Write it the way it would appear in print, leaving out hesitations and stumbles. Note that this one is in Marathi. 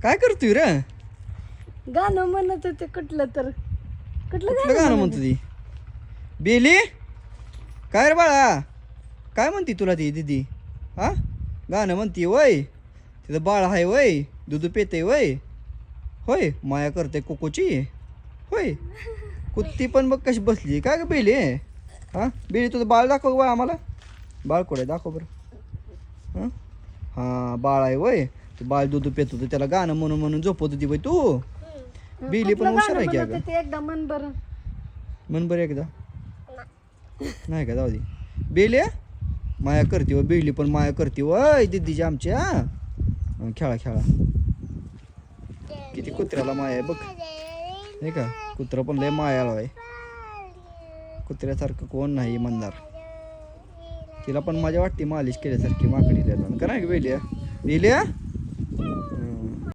काय करतोय रे? गाणं म्हणत होते कुठलं कुठलं गाणं म्हणतो ती? बेली काय रे बाळा, काय म्हणती तुला ती दीदी? हा गाणं म्हणती वय? तिथं बाळ आहे वय, दूध पेते वय, होय माया करते कोकोची होय. कुत्ती पण बघ कशी बसली. काय ग बेली? हा बेली तुझं बाळ दाखव बा आम्हाला. बाळ कुठे दाखव बरं. हां हां बाळ आहे वय. ते बाळ दूध पेत होतं, त्याला गाणं म्हणून म्हणून झोपत होती बाई तू. बेली पण हुशार आहे की अगं. ते एकदा मन बरं मन बरं एकदा नाही का? जाऊ दे. बेल्या माया करते व बेली पण माया करते वय दिदीची आमच्या. खेळा खेळा. किती कुत्र्याला माया आहे बघ नाही का? कुत्रा पण लय मायाळू आहे. कुत्र्यासारखं कोण नाही म्हणणार. तिला पण मजा वाटते मालिश केल्यासारखी माकडीला. का नाही बेल्या? बेल्या